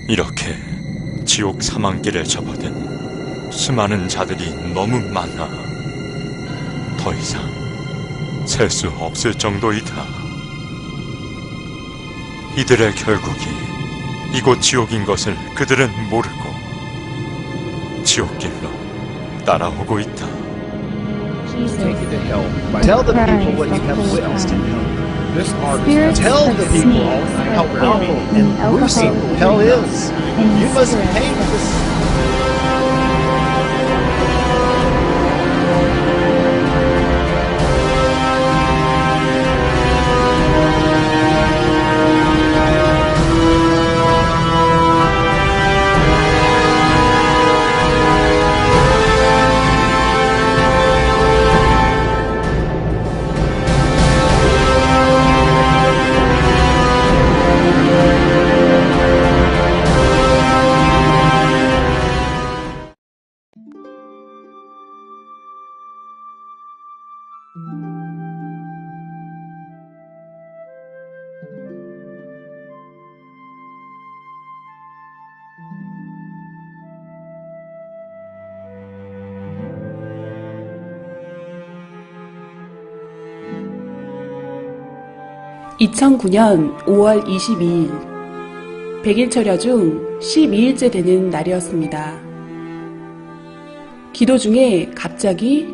이렇게 지옥 사망길에 접어든 수많은 자들이 너무 많아 더 이상 셀 수 없을 정도이다. 이들의 결국이 이곳 지옥인 것을 그들은 모르고 지옥길로 따라오고 있다. Take you to hell. Tell the people what you have witnessed in hell. This artist, tell the people how powerful and gruesome hell is. You must pay for this. (2009년 5월 22일) 100일 철야 중 12일째 되는 날이었습니다. 기도 중에 갑자기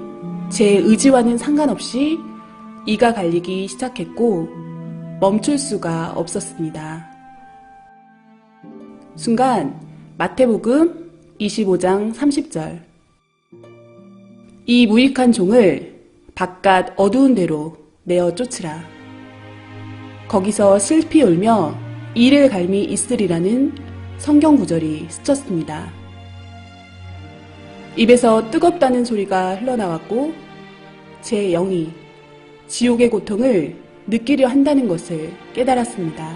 제 의지와는 상관없이 이가 갈리기 시작했고 멈출 수가 없었습니다. 순간 마태복음 25장 30절 이 무익한 종을 바깥 어두운 데로 내어 쫓으라. 거기서 슬피 울며 이를 갈미 있으리라는 성경 구절이 스쳤습니다. 입에서 뜨겁다는 소리가 흘러나왔고 제 영이 지옥의 고통을 느끼려 한다는 것을 깨달았습니다.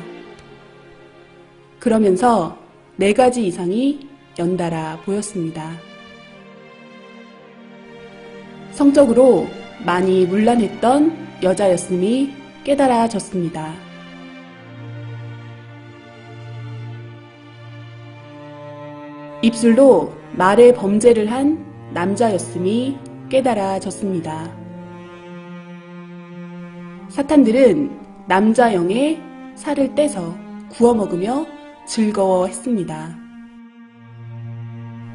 그러면서 4가지 이상이 연달아 보였습니다. 성적으로 많이 문란했던 여자였음이 깨달아졌습니다. 입술로 말의 범죄를 한 남자였음이 깨달아졌습니다. 사탄들은 남자 영의 살을 떼서 구워 먹으며 즐거워했습니다.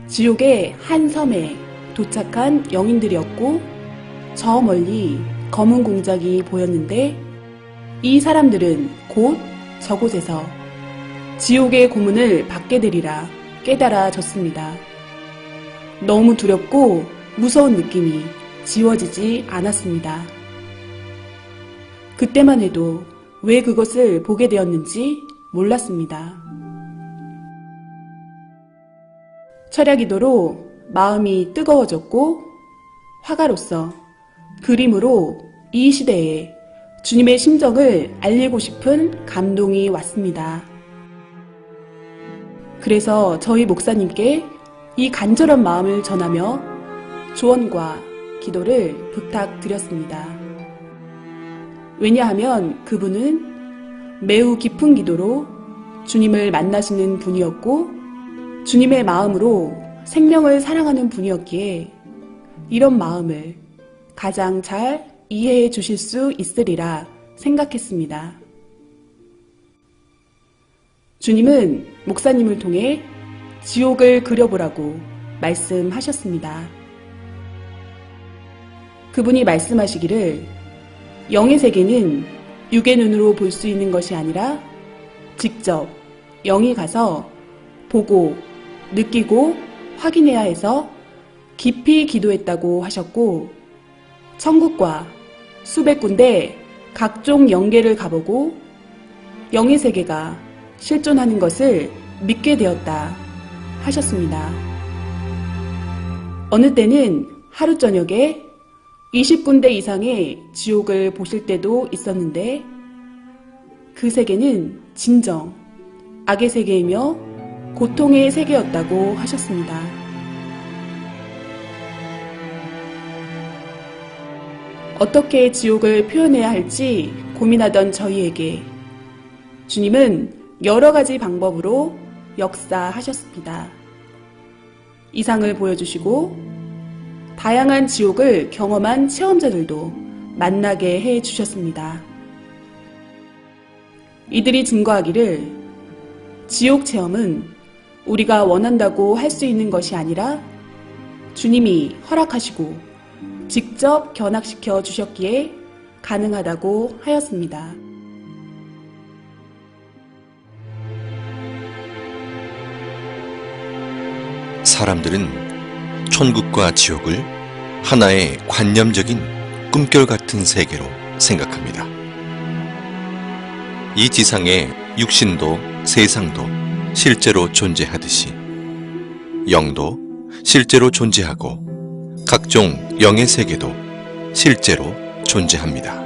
지옥의 한 섬에 도착한 영인들이었고 저 멀리 검은 공작이 보였는데 이 사람들은 곧 저곳에서 지옥의 고문을 받게 되리라 깨달아졌습니다. 너무 두렵고 무서운 느낌이 지워지지 않았습니다. 그때만 해도 왜 그것을 보게 되었는지 몰랐습니다. 철야기도로 마음이 뜨거워졌고 화가로서 그림으로 이 시대에 주님의 심정을 알리고 싶은 감동이 왔습니다. 그래서 저희 목사님께 이 간절한 마음을 전하며 조언과 기도를 부탁드렸습니다. 왜냐하면 그분은 매우 깊은 기도로 주님을 만나시는 분이었고 주님의 마음으로 생명을 사랑하는 분이었기에 이런 마음을 가장 잘 이해해 주실 수 있으리라 생각했습니다. 주님은 목사님을 통해 지옥을 그려보라고 말씀하셨습니다. 그분이 말씀하시기를 영의 세계는 육의 눈으로 볼 수 있는 것이 아니라 직접 영이 가서 보고 느끼고 확인해야 해서 깊이 기도했다고 하셨고 천국과 수백 군데 각종 영계를 가보고 영의 세계가 실존하는 것을 믿게 되었다 하셨습니다. 어느 때는 하루 저녁에 20군데 이상의 지옥을 보실 때도 있었는데 그 세계는 진정 악의 세계이며 고통의 세계였다고 하셨습니다. 어떻게 지옥을 표현해야 할지 고민하던 저희에게 주님은 여러 가지 방법으로 역사하셨습니다. 이상을 보여주시고 다양한 지옥을 경험한 체험자들도 만나게 해주셨습니다. 이들이 증거하기를 지옥 체험은 우리가 원한다고 할 수 있는 것이 아니라 주님이 허락하시고 직접 견학시켜 주셨기에 가능하다고 하였습니다. 사람들은 천국과 지옥을 하나의 관념적인 꿈결 같은 세계로 생각합니다. 이 지상에 육신도 세상도 실제로 존재하듯이 영도 실제로 존재하고 각종 영의 세계도 실제로 존재합니다.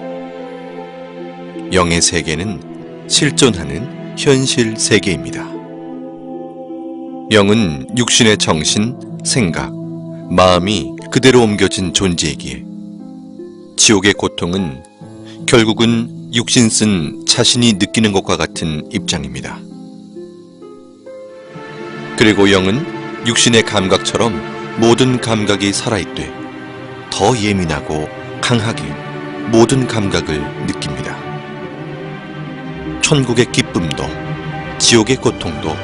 영의 세계는 실존하는 현실 세계입니다. 영은 육신의 정신, 생각, 마음이 그대로 옮겨진 존재이기에 지옥의 고통은 결국은 육신 쓴 자신이 느끼는 것과 같은 입장입니다. 그리고 영은 육신의 감각처럼 모든 감각이 살아있되 더 예민하고 강하게 모든 감각을 느낍니다. 천국의 기쁨도 지옥의 고통도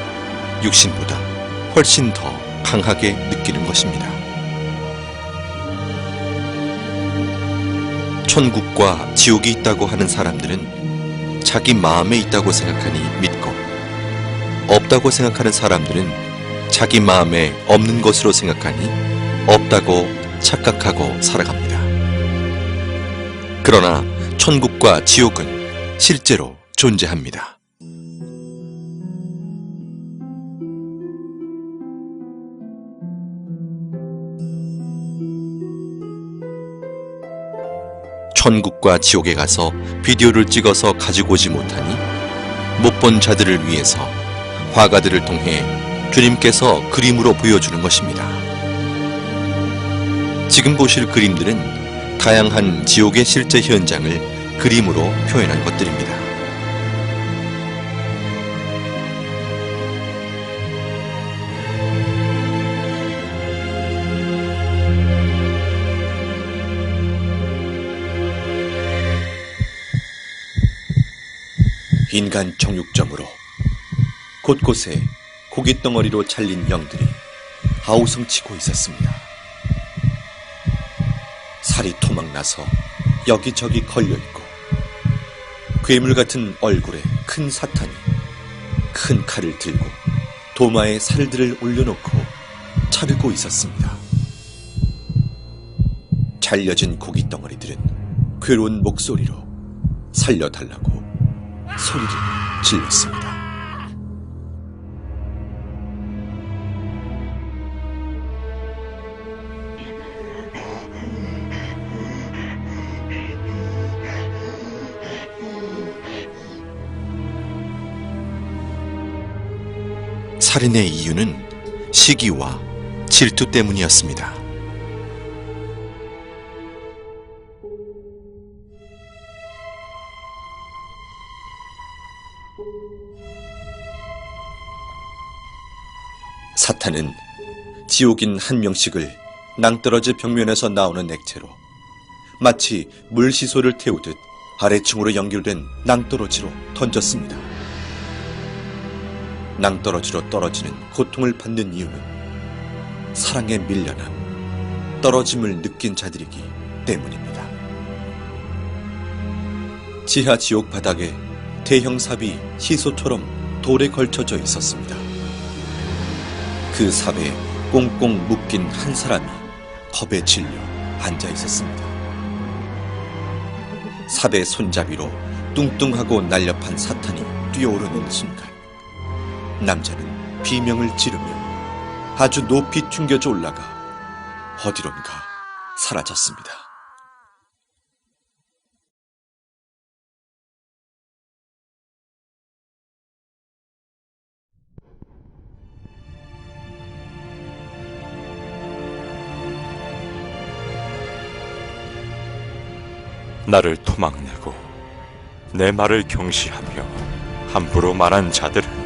육신보다 훨씬 더 강하게 느끼는 것입니다. 천국과 지옥이 있다고 하는 사람들은 자기 마음에 있다고 생각하니 믿고, 없다고 생각하는 사람들은 자기 마음에 없는 것으로 생각하니 없다고 착각하고 살아갑니다. 그러나 천국과 지옥은 실제로 존재합니다. 천국과 지옥에 가서 비디오를 찍어서 가지고 오지 못하니 못 본 자들을 위해서 화가들을 통해 주님께서 그림으로 보여주는 것입니다. 지금 보실 그림들은 다양한 지옥의 실제 현장을 그림으로 표현한 것들입니다. 인간 정육점으로 곳곳에 고깃덩어리로 잘린 영들이 아우성치고 있었습니다. 살이 토막나서 여기저기 걸려있고 괴물 같은 얼굴에 큰 사탄이 큰 칼을 들고 도마에 살들을 올려놓고 자르고 있었습니다. 잘려진 고깃덩어리들은 괴로운 목소리로 살려달라고 소리를 질렀습니다. 살인의 이유는 시기와 질투 때문이었습니다. 사탄은 지옥인 한 명씩을 낭떠러지 벽면에서 나오는 액체로 마치 물시소를 태우듯 아래층으로 연결된 낭떠러지로 던졌습니다. 낭떠러지로 떨어지는 고통을 받는 이유는 사랑에 밀려나 떨어짐을 느낀 자들이기 때문입니다. 지하 지옥 바닥에 대형 삽이 시소처럼 돌에 걸쳐져 있었습니다. 그 삽에 꽁꽁 묶인 한 사람이 겁에 질려 앉아 있었습니다. 삽의 손잡이로 뚱뚱하고 날렵한 사탄이 뛰어오르는 순간 남자는 비명을 지르며 아주 높이 튕겨져 올라가 어디론가 사라졌습니다. 나를 토막내고 내 말을 경시하며 함부로 말한 자들은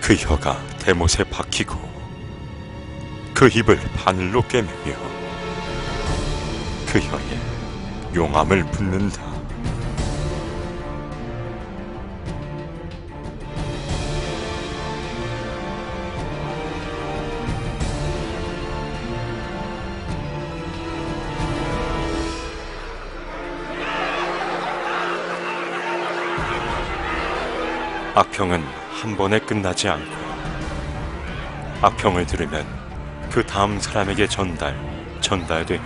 그 혀가 대못에 박히고 그 입을 바늘로 꿰매며 그 혀에 용암을 붓는다. 악평은 한 번에 끝나지 않고 악평을 들으면 그 다음 사람에게 전달되며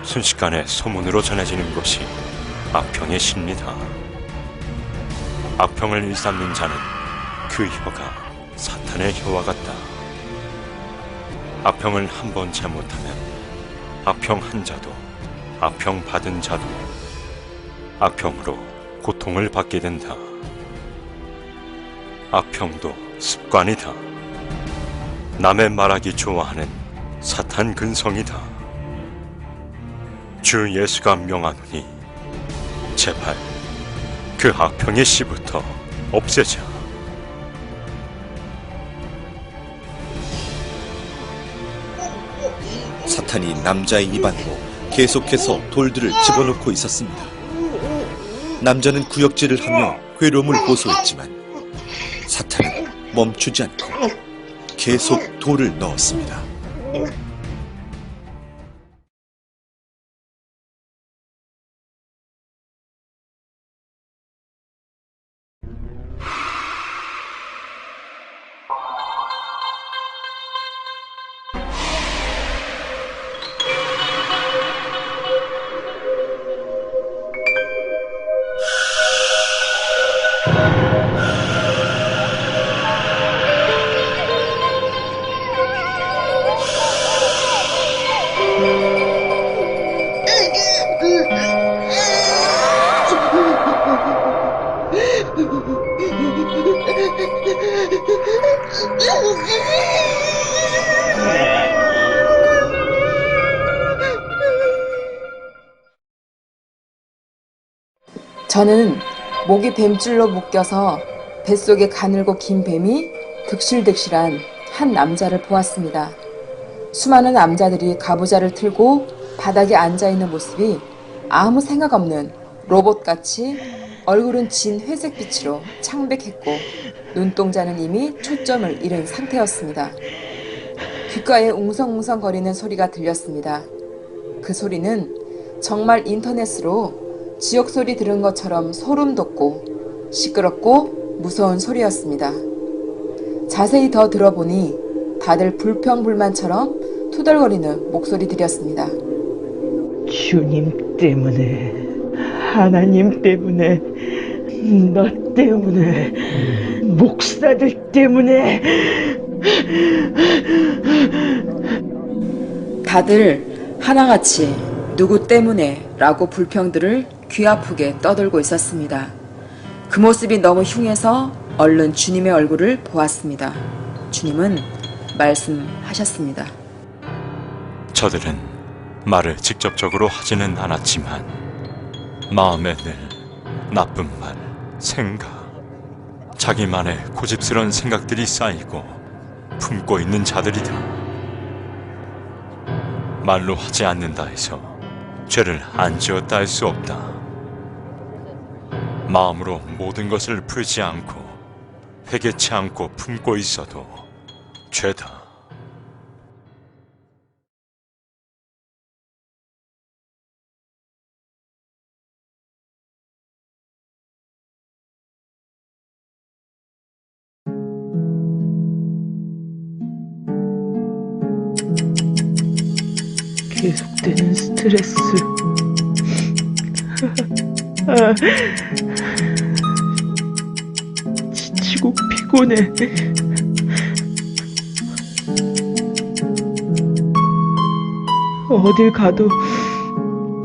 순식간에 소문으로 전해지는 것이 악평의 시입니다. 악평을 일삼는 자는 그 혀가 사탄의 혀와 같다. 악평을 한 번 잘못하면 악평 한 자도 악평 받은 자도 악평으로 고통을 받게 된다. 악평도 습관이다. 남의 말하기 좋아하는 사탄 근성이다. 주 예수가 명하노니 제발 그 악평의 씨부터 없애자. 사탄이 남자의 입 안으로 계속해서 돌들을 집어넣고 있었습니다. 남자는 구역질을 하며 괴로움을 호소했지만 사탄은 멈추지 않고 계속 돌을 넣었습니다. 저는 목이 뱀줄로 묶여서 뱃속에 가늘고 긴 뱀이 득실득실한 한 남자를 보았습니다. 수많은 남자들이 가부좌를 틀고 바닥에 앉아있는 모습이 아무 생각 없는 로봇같이 얼굴은 진 회색빛으로 창백했고 눈동자는 이미 초점을 잃은 상태였습니다. 귓가에 웅성웅성거리는 소리가 들렸습니다. 그 소리는 정말 인터넷으로 지옥소리 들은 것처럼 소름 돋고 시끄럽고 무서운 소리였습니다. 자세히 더 들어보니 다들 불평불만처럼 투덜거리는 목소리들이었습니다. 주님 때문에, 하나님 때문에, 너 때문에, 목사들 때문에. 다들 하나같이 누구 때문에 라고 불평들을 귀 아프게 떠들고 있었습니다. 그 모습이 너무 흉해서 얼른 주님의 얼굴을 보았습니다. 주님은 말씀하셨습니다. 저들은 말을 직접적으로 하지는 않았지만 마음에 늘 나쁜 말, 생각, 자기만의 고집스러운 생각들이 쌓이고 품고 있는 자들이다. 말로 하지 않는다 해서 죄를 안 지었다 할 수 없다. 마음으로 모든 것을 풀지 않고 회개치 않고 품고 있어도 죄다. 계속되는 스트레스. 지치고 피곤해. 어딜 가도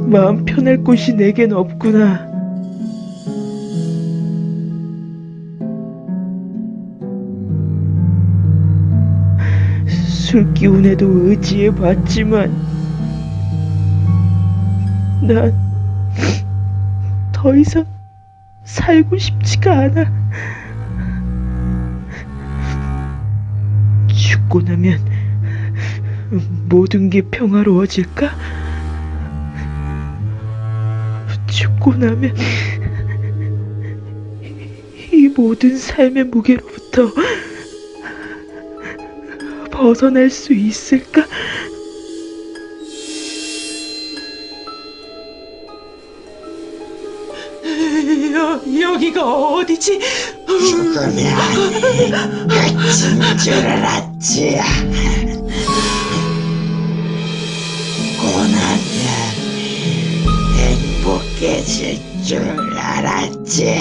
마음 편할 곳이 내겐 없구나. 술 기운에도 의지해봤지만 난 더 이상 살고 싶지가 않아. 죽고 나면 모든 게 평화로워질까? 죽고 나면 이 모든 삶의 무게로부터 벗어날 수 있을까? 여기가 어디지? 죽으면 끝인 줄 알았지. 고나면 행복해질 줄 알았지.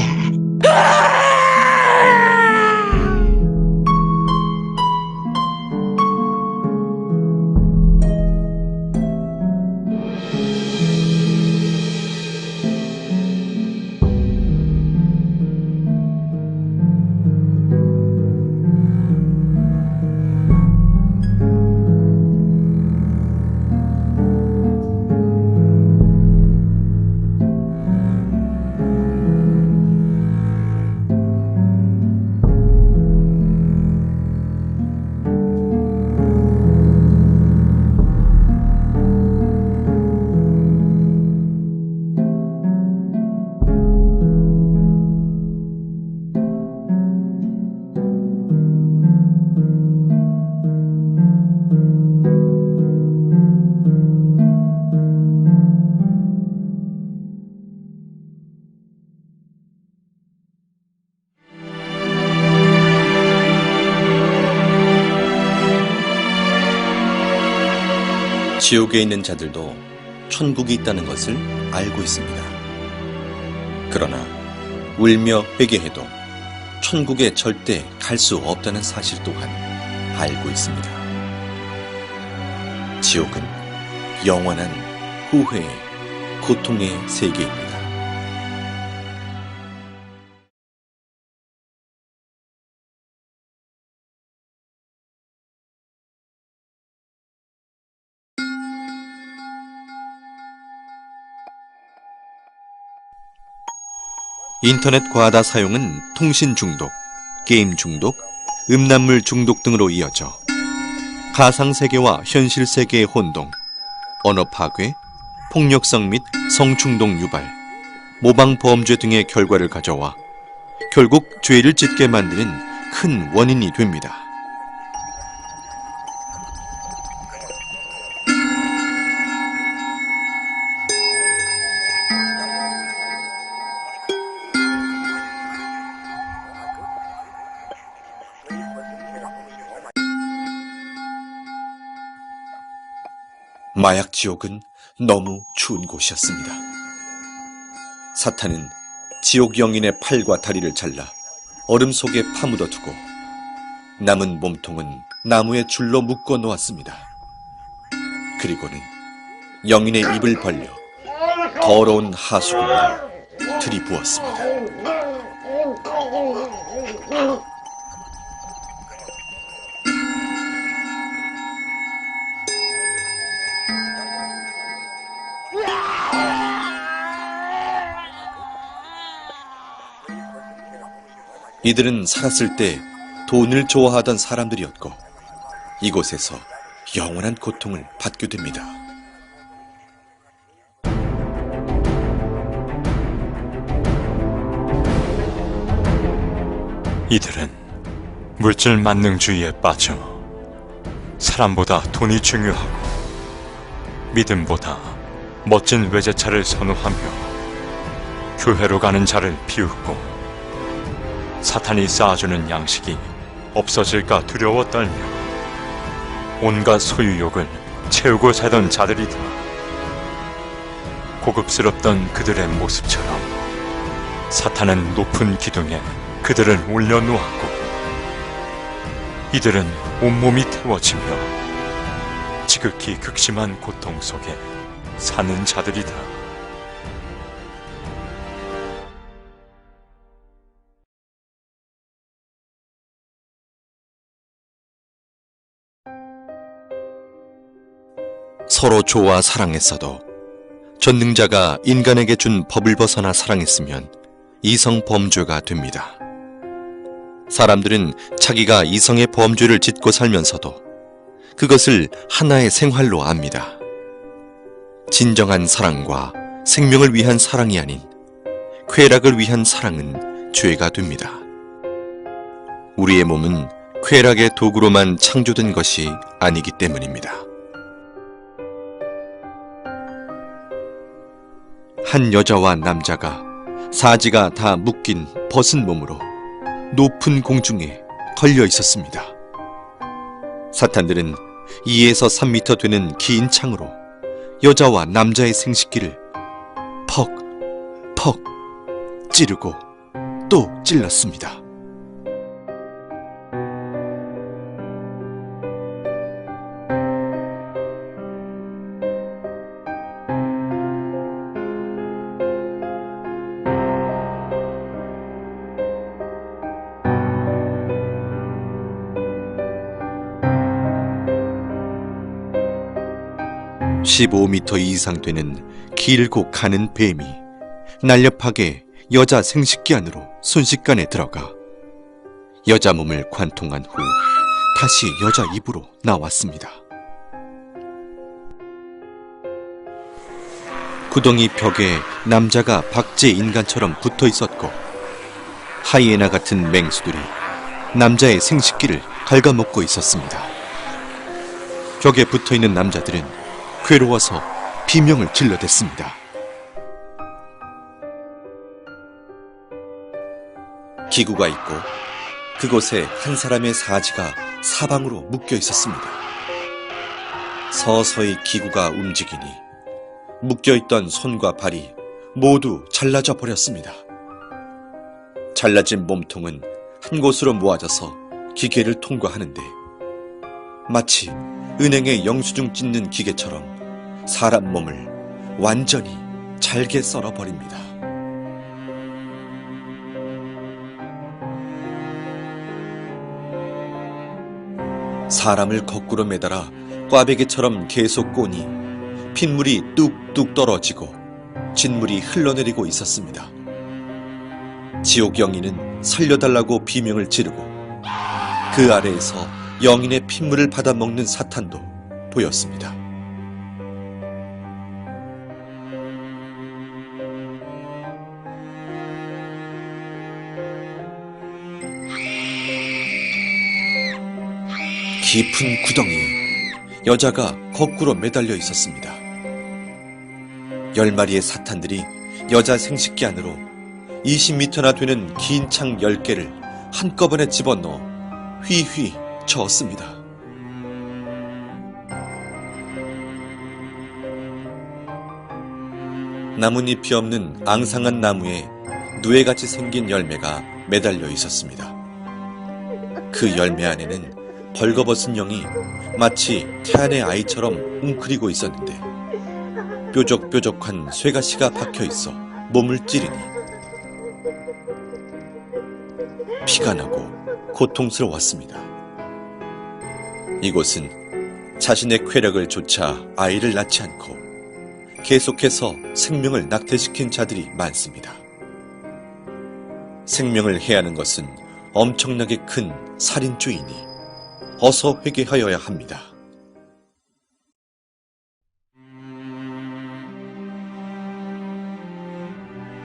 지옥에 있는 자들도 천국이 있다는 것을 알고 있습니다. 그러나 울며 회개해도 천국에 절대 갈 수 없다는 사실 또한 알고 있습니다. 지옥은 영원한 후회의 고통의 세계입니다. 인터넷 과다 사용은 통신 중독, 게임 중독, 음란물 중독 등으로 이어져 가상세계와 현실세계의 혼동, 언어 파괴, 폭력성 및 성충동 유발, 모방 범죄 등의 결과를 가져와 결국 죄를 짓게 만드는 큰 원인이 됩니다. 마약 지옥은 너무 추운 곳이었습니다. 사탄은 지옥 영인의 팔과 다리를 잘라 얼음 속에 파묻어 두고 남은 몸통은 나무에 줄로 묶어 놓았습니다. 그리고는 영인의 입을 벌려 더러운 하수구물을 들이부었습니다. 이들은 살았을 때 돈을 좋아하던 사람들이었고 이곳에서 영원한 고통을 받게 됩니다. 이들은 물질 만능주의에 빠져 사람보다 돈이 중요하고 믿음보다 멋진 외제차를 선호하며 교회로 가는 자를 비웃고 사탄이 쌓아주는 양식이 없어질까 두려워 떨며 온갖 소유욕을 채우고 살던 자들이다. 고급스럽던 그들의 모습처럼 사탄은 높은 기둥에 그들을 올려놓았고 이들은 온몸이 태워지며 지극히 극심한 고통 속에 사는 자들이다. 서로 좋아 사랑했어도 전능자가 인간에게 준 법을 벗어나 사랑했으면 이성 범죄가 됩니다. 사람들은 자기가 이성의 범죄를 짓고 살면서도 그것을 하나의 생활로 압니다. 진정한 사랑과 생명을 위한 사랑이 아닌 쾌락을 위한 사랑은 죄가 됩니다. 우리의 몸은 쾌락의 도구로만 창조된 것이 아니기 때문입니다. 한 여자와 남자가 사지가 다 묶인 벗은 몸으로 높은 공중에 걸려 있었습니다. 사탄들은 2에서 3미터 되는 긴 창으로 여자와 남자의 생식기를 퍽, 퍽 찌르고 또 찔렀습니다. (15m) 이상 되는 길고 가는 뱀이 날렵하게 여자 생식기 안으로 순식간에 들어가 여자 몸을 관통한 후 다시 여자 입으로 나왔습니다. 구덩이 벽에 남자가 박제 인간처럼 붙어 있었고 하이에나 같은 맹수들이 남자의 생식기를 갉아먹고 있었습니다. 벽에 붙어 있는 남자들은 괴로워서 비명을 질러댔습니다. 기구가 있고 그곳에 한 사람의 사지가 사방으로 묶여 있었습니다. 서서히 기구가 움직이니 묶여있던 손과 발이 모두 잘라져 버렸습니다. 잘라진 몸통은 한 곳으로 모아져서 기계를 통과하는데 마치 은행에 영수증 찢는 기계처럼 사람 몸을 완전히 잘게 썰어버립니다. 사람을 거꾸로 매달아 꽈배기처럼 계속 꼬니 핏물이 뚝뚝 떨어지고 진물이 흘러내리고 있었습니다. 지옥 영인은 살려달라고 비명을 지르고 그 아래에서 영인의 핏물을 받아먹는 사탄도 보였습니다. 깊은 구덩이에 여자가 거꾸로 매달려 있었습니다. 10마리의 사탄들이 여자 생식기 안으로 20m나 되는 긴 창 10개를 한꺼번에 집어넣어 휘휘 저었습니다. 나뭇잎이 없는 앙상한 나무에 누에같이 생긴 열매가 매달려 있었습니다. 그 열매 안에는 벌거벗은 영이 마치 태안의 아이처럼 웅크리고 있었는데 뾰족뾰족한 쇠가시가 박혀있어 몸을 찌르니 피가 나고 고통스러웠습니다. 이곳은 자신의 쾌락을 좇아 아이를 낳지 않고 계속해서 생명을 낙태시킨 자들이 많습니다. 생명을 해하는 것은 엄청나게 큰 살인죄이니 어서 회개하여야 합니다.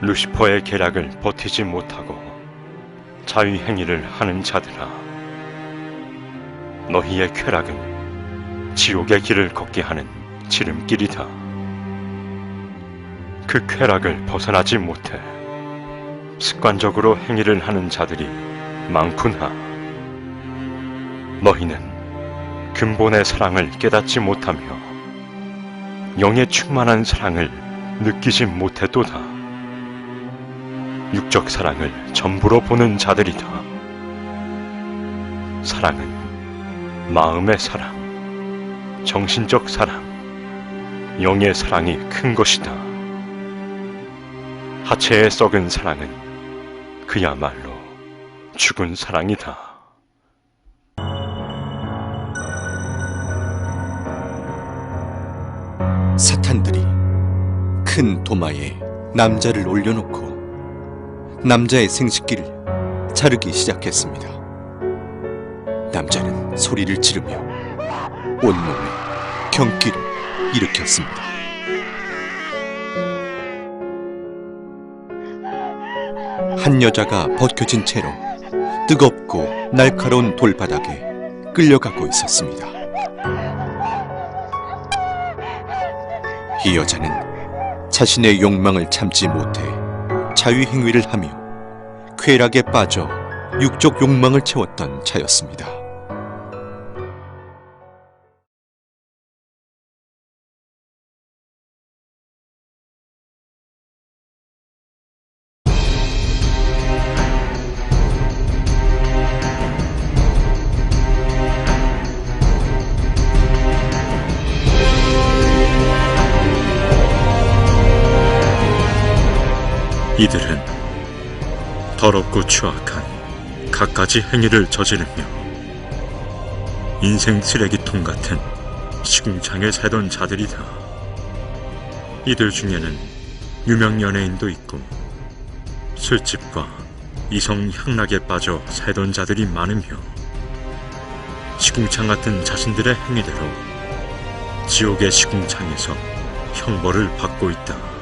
루시퍼의 계략을 버티지 못하고 자위행위를 하는 자들아, 너희의 쾌락은 지옥의 길을 걷게 하는 지름길이다. 그 쾌락을 벗어나지 못해 습관적으로 행위를 하는 자들이 많구나. 너희는 근본의 사랑을 깨닫지 못하며 영의 충만한 사랑을 느끼지 못했도다. 육적 사랑을 전부로 보는 자들이다. 사랑은 마음의 사랑, 정신적 사랑, 영의 사랑이 큰 것이다. 하체에 썩은 사랑은 그야말로 죽은 사랑이다. 사탄들이 큰 도마에 남자를 올려놓고 남자의 생식기를 자르기 시작했습니다. 남자는 소리를 지르며 온몸에 경기를 일으켰습니다. 한 여자가 벗겨진 채로 뜨겁고 날카로운 돌바닥에 끌려가고 있었습니다. 이 여자는 자신의 욕망을 참지 못해 자위행위를 하며 쾌락에 빠져 육적 욕망을 채웠던 자였습니다. 이들은 더럽고 추악한 갖가지 행위를 저지르며 인생 쓰레기통 같은 시궁창에 새던 자들이다. 이들 중에는 유명 연예인도 있고 술집과 이성 향락에 빠져 새던 자들이 많으며 시궁창 같은 자신들의 행위대로 지옥의 시궁창에서 형벌을 받고 있다.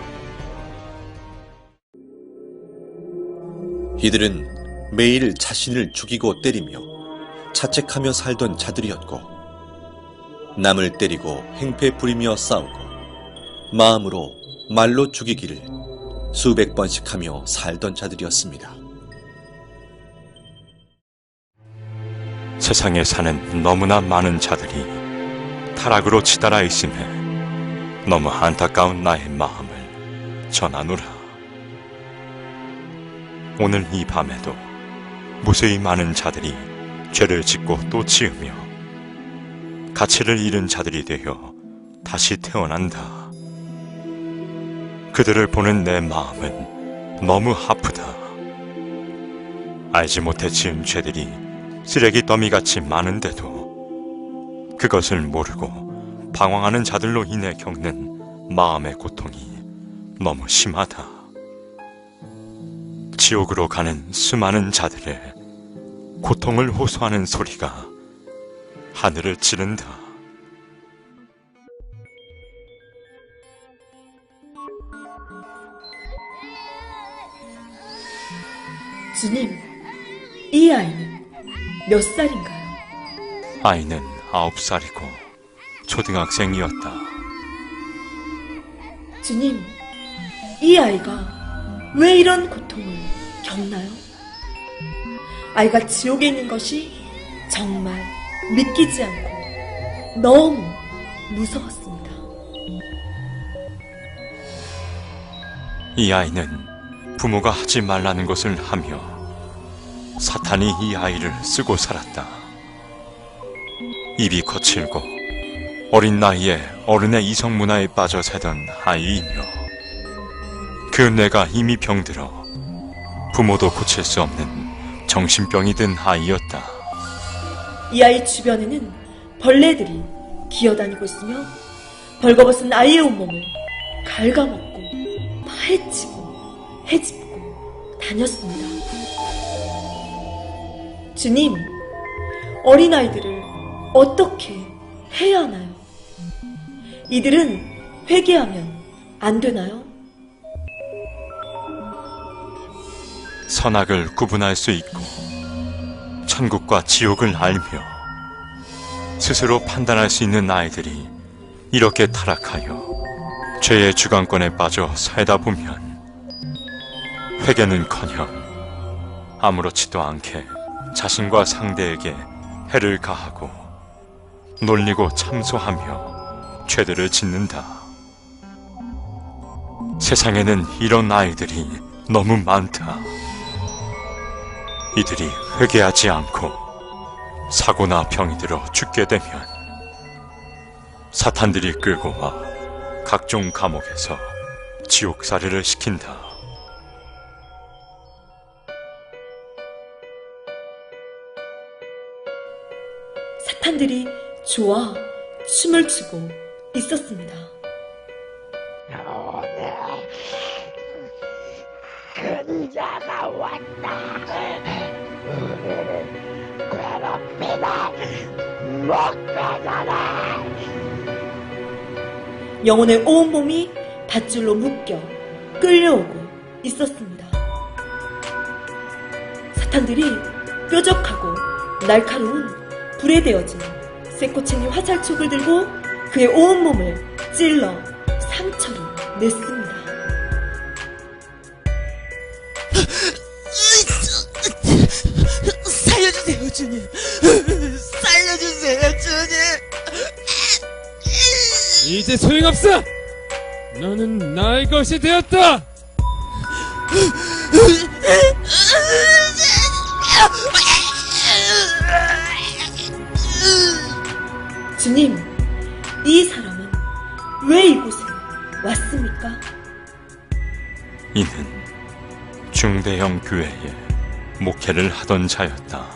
이들은 매일 자신을 죽이고 때리며 자책하며 살던 자들이었고 남을 때리고 행패 부리며 싸우고 마음으로 말로 죽이기를 수백 번씩 하며 살던 자들이었습니다. 세상에 사는 너무나 많은 자들이 타락으로 치달아 있음에 너무 안타까운 나의 마음을 전하노라. 오늘 이 밤에도 무수히 많은 자들이 죄를 짓고 또 지으며 가치를 잃은 자들이 되어 다시 태어난다. 그들을 보는 내 마음은 너무 아프다. 알지 못해 지은 죄들이 쓰레기 더미같이 많은데도 그것을 모르고 방황하는 자들로 인해 겪는 마음의 고통이 너무 심하다. 지옥으로 가는 수많은 자들의 고통을 호소하는 소리가 하늘을 찌른다. 주님, 이 아이는 몇 살인가요? 아이는 9살이고 초등학생이었다. 주님, 이 아이가 왜 이런 고통을 겪나요? 아이가 지옥에 있는 것이 정말 믿기지 않고 너무 무서웠습니다. 이 아이는 부모가 하지 말라는 것을 하며 사탄이 이 아이를 쓰고 살았다. 입이 거칠고 어린 나이에 어른의 이성 문화에 빠져 살던 아이이며 그 뇌가 이미 병들어 부모도 고칠 수 없는 정신병이 든 아이였다. 이 아이 주변에는 벌레들이 기어다니고 있으며 벌거벗은 아이의 온몸을 갉아먹고 파헤치고 헤집고 다녔습니다. 주님, 어린아이들을 어떻게 해야 하나요? 이들은 회개하면 안 되나요? 선악을 구분할 수 있고 천국과 지옥을 알며 스스로 판단할 수 있는 아이들이 이렇게 타락하여 죄의 주관권에 빠져 살다 보면 회개는커녕 아무렇지도 않게 자신과 상대에게 해를 가하고 놀리고 참소하며 죄들을 짓는다. 세상에는 이런 아이들이 너무 많다. 이들이 회개하지 않고 사고나 병이 들어 죽게 되면 사탄들이 끌고 와 각종 감옥에서 지옥살이를 시킨다. 사탄들이 좋아 춤을 추고 있었습니다. 오늘 근자가 왔다. 괴롭히다 못 가잖아. 영혼의 온몸이 밧줄로 묶여 끌려오고 있었습니다. 사탄들이 뾰족하고 날카로운 불에 데워진 쇠꼬챙이 화살촉을 들고 그의 온몸을 찔러 상처를 냈습니다. 살려주세요, 주님. 살려주세요, 주님. 이제 소용없어! 너는 나의 것이 되었다! 주님, 이 사람은 왜 이곳에 왔습니까? 이는 중대형 교회에 목회를 하던 자였다.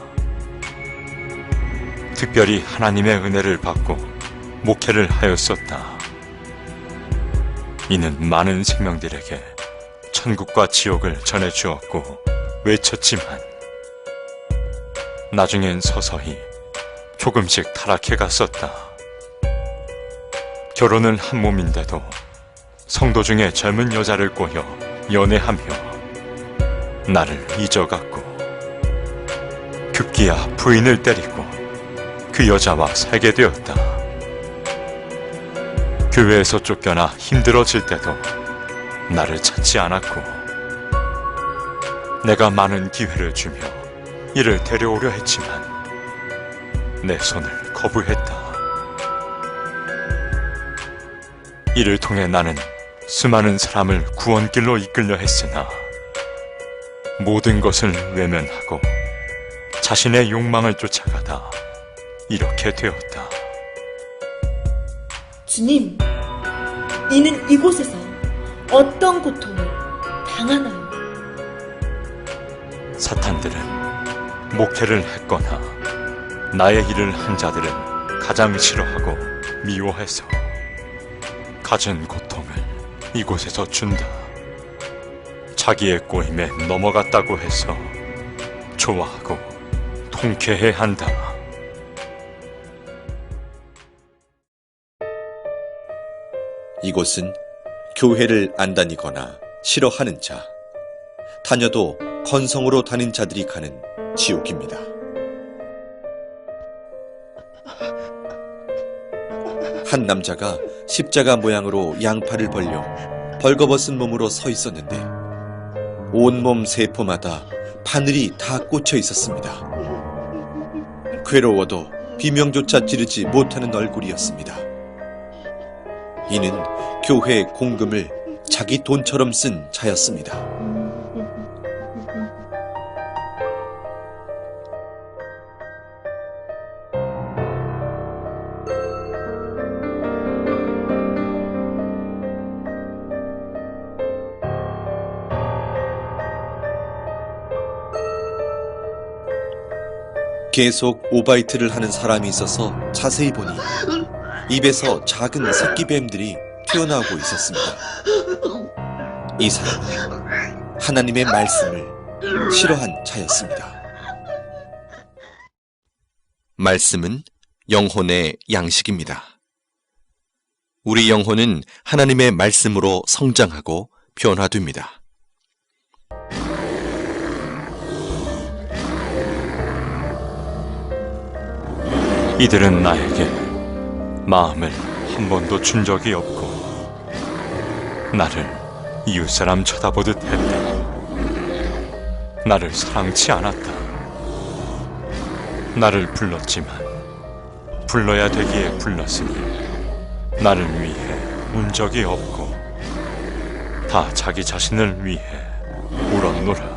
특별히 하나님의 은혜를 받고 목회를 하였었다. 이는 많은 생명들에게 천국과 지옥을 전해주었고 외쳤지만 나중엔 서서히 조금씩 타락해 갔었다. 결혼은 한 몸인데도 성도 중에 젊은 여자를 꼬여 연애하며 나를 잊어갔고 급기야 부인을 때리고 그 여자와 살게 되었다. 교회에서 쫓겨나 힘들어질 때도 나를 찾지 않았고 내가 많은 기회를 주며 이를 데려오려 했지만 내 손을 거부했다. 이를 통해 나는 수많은 사람을 구원길로 이끌려 했으나 모든 것을 외면하고 자신의 욕망을 쫓아가다 이렇게 되었다. 주님, 이는 이곳에서 어떤 고통을 당하나요? 사탄들은 목회를 했거나 나의 일을 한 자들은 가장 싫어하고 미워해서 가진 고통을 이곳에서 준다. 자기의 꼬임에 넘어갔다고 해서 좋아하고 통쾌해 한다. 이곳은 교회를 안 다니거나 싫어하는 자, 다녀도 건성으로 다닌 자들이 가는 지옥입니다. 한 남자가 십자가 모양으로 양팔을 벌려 벌거벗은 몸으로 서 있었는데 온몸 세포마다 바늘이 다 꽂혀 있었습니다. 괴로워도 비명조차 지르지 못하는 얼굴이었습니다. 이는 교회 공금을 자기 돈처럼 쓴 자였습니다. 계속 오바이트를 하는 사람이 있어서 자세히 보니 입에서 작은 새끼뱀들이 튀어나오고 있었습니다. 이 사람은 하나님의 말씀을 싫어한 자였습니다. 말씀은 영혼의 양식입니다. 우리 영혼은 하나님의 말씀으로 성장하고 변화됩니다. 이들은 나에게 마음을 한 번도 준 적이 없고 나를 이웃사람 쳐다보듯 했다. 나를 사랑치 않았다. 나를 불렀지만 불러야 되기에 불렀으니 나를 위해 운 적이 없고 다 자기 자신을 위해 울었노라.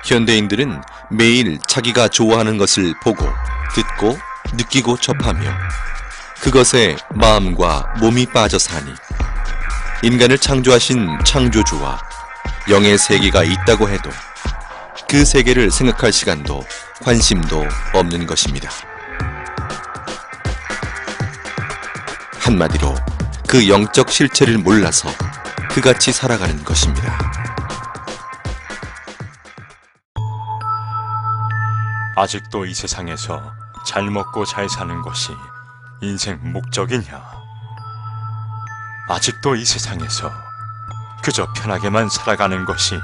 현대인들은 매일 자기가 좋아하는 것을 보고, 듣고, 느끼고 접하며 그것에 마음과 몸이 빠져 사니 인간을 창조하신 창조주와 영의 세계가 있다고 해도 그 세계를 생각할 시간도 관심도 없는 것입니다. 한마디로 그 영적 실체를 몰라서 그같이 살아가는 것입니다. 아직도 이 세상에서 잘 먹고 잘 사는 것이 인생 목적이냐? 아직도 이 세상에서 그저 편하게만 살아가는 것이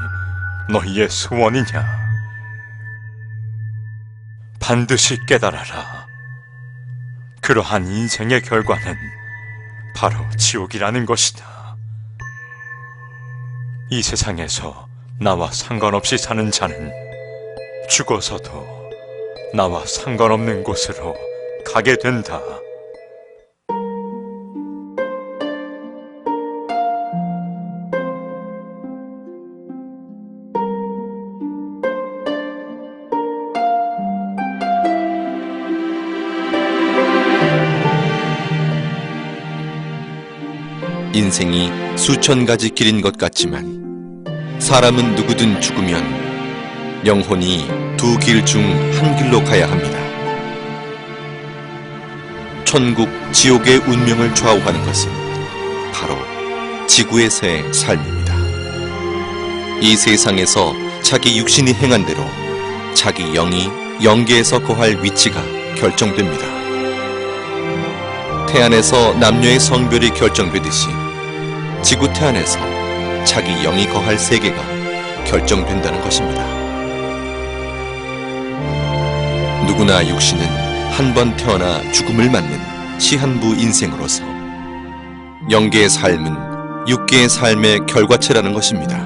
너희의 소원이냐? 반드시 깨달아라. 그러한 인생의 결과는 바로 지옥이라는 것이다. 이 세상에서 나와 상관없이 사는 자는 죽어서도 나와 상관없는 곳으로 가게 된다. 인생이 수천 가지 길인 것 같지만 사람은 누구든 죽으면 영혼이 두 길 중 한 길로 가야 합니다. 천국, 지옥의 운명을 좌우하는 것은 바로 지구에서의 삶입니다. 이 세상에서 자기 육신이 행한 대로 자기 영이 영계에서 거할 위치가 결정됩니다. 태안에서 남녀의 성별이 결정되듯이 지구 태안에서 자기 영이 거할 세계가 결정된다는 것입니다. 누구나 육신은 한 번 태어나 죽음을 맞는 시한부 인생으로서 영계의 삶은 육계의 삶의 결과체라는 것입니다.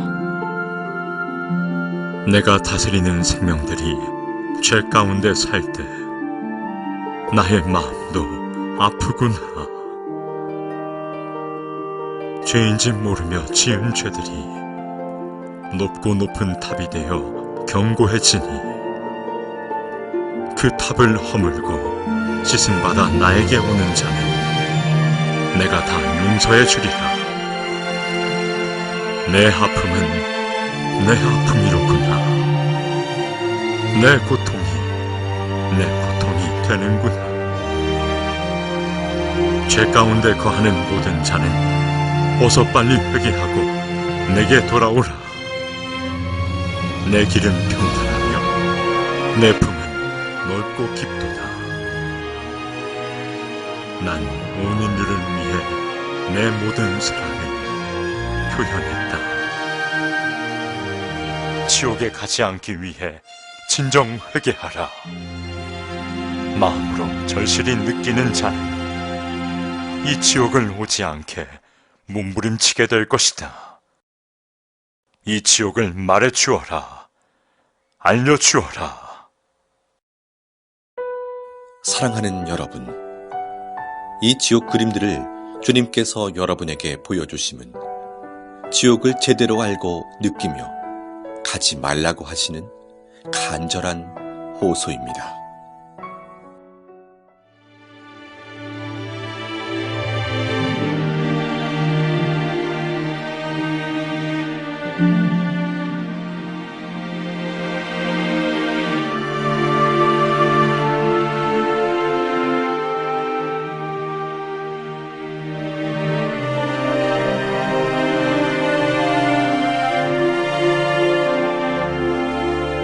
내가 다스리는 생명들이 죄 가운데 살 때 나의 마음도 아프구나. 죄인지 모르며 지은 죄들이 높고 높은 탑이 되어 견고해지니 그 탑을 허물고 씻음받아 나에게 오는 자는 내가 다 용서해 주리라. 내 아픔은 내 아픔이로구나. 내 고통이 되는구나. 죄 가운데 거하는 모든 자는 어서 빨리 회개하고 내게 돌아오라. 내 길은 평탄하며 내 품은 넓고 깊도다. 난 온 인류를 위해 내 모든 사랑을 표현했다. 지옥에 가지 않기 위해 진정 회개하라. 마음으로 절실히 느끼는 자는 이 지옥을 오지 않게 몸부림치게 될 것이다. 이 지옥을 말해 주어라. 알려 주어라. 사랑하는 여러분, 이 지옥 그림들을 주님께서 여러분에게 보여주심은 지옥을 제대로 알고 느끼며 가지 말라고 하시는 간절한 호소입니다.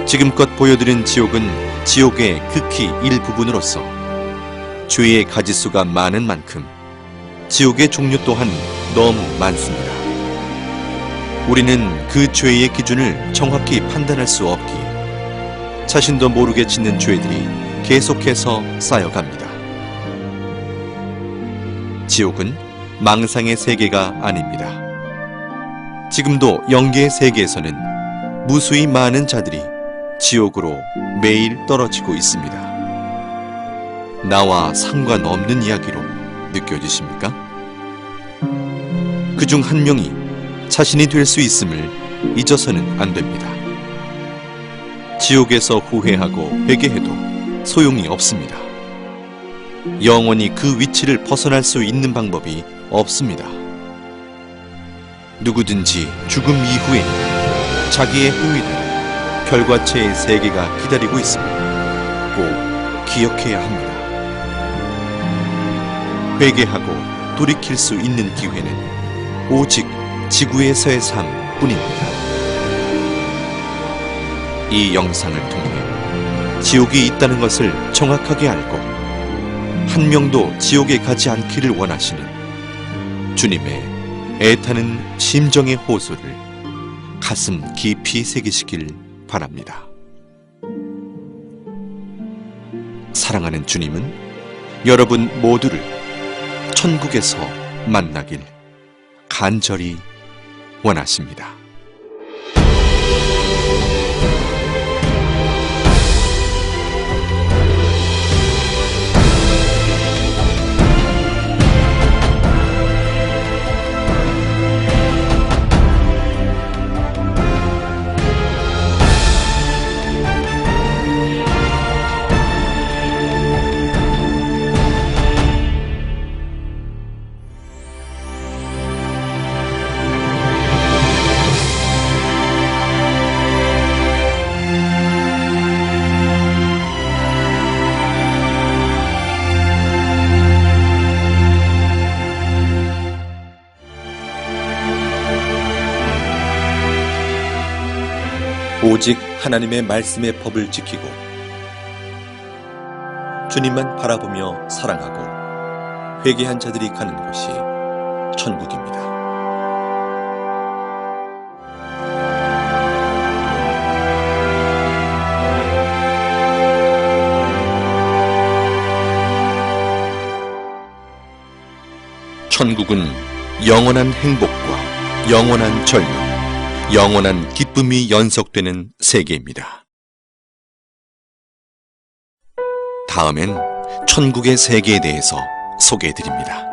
지금껏 보여드린 지옥은 지옥의 극히 일부분으로서 죄의 가지수가 많은 만큼 지옥의 종류 또한 너무 많습니다. 우리는 그 죄의 기준을 정확히 판단할 수 없기에 자신도 모르게 짓는 죄들이 계속해서 쌓여갑니다. 지옥은 망상의 세계가 아닙니다. 지금도 영계의 세계에서는 무수히 많은 자들이 지옥으로 매일 떨어지고 있습니다. 나와 상관없는 이야기로 느껴지십니까? 그중 한 명이 자신이 될 수 있음을 잊어서는 안 됩니다. 지옥에서 후회하고 회개해도 소용이 없습니다. 영원히 그 위치를 벗어날 수 있는 방법이 없습니다. 누구든지 죽음 이후에 자기의 행위대로 결과체의 세계가 기다리고 있음을 꼭 기억해야 합니다. 회개하고 돌이킬 수 있는 기회는 오직 지구에서의 삶뿐입니다. 이 영상을 통해 지옥이 있다는 것을 정확하게 알고 한 명도 지옥에 가지 않기를 원하시는 주님의 애타는 심정의 호소를 가슴 깊이 새기시길 바랍니다. 사랑하는 주님은 여러분 모두를 천국에서 만나길 간절히 원하십니다. 오직 하나님의 말씀의 법을 지키고 주님만 바라보며 사랑하고 회개한 자들이 가는 곳이 천국입니다. 천국은 영원한 행복과 영원한 젊음, 영원한 기쁨이 연속되는 세계입니다. 다음엔 천국의 세계에 대해서 소개해드립니다.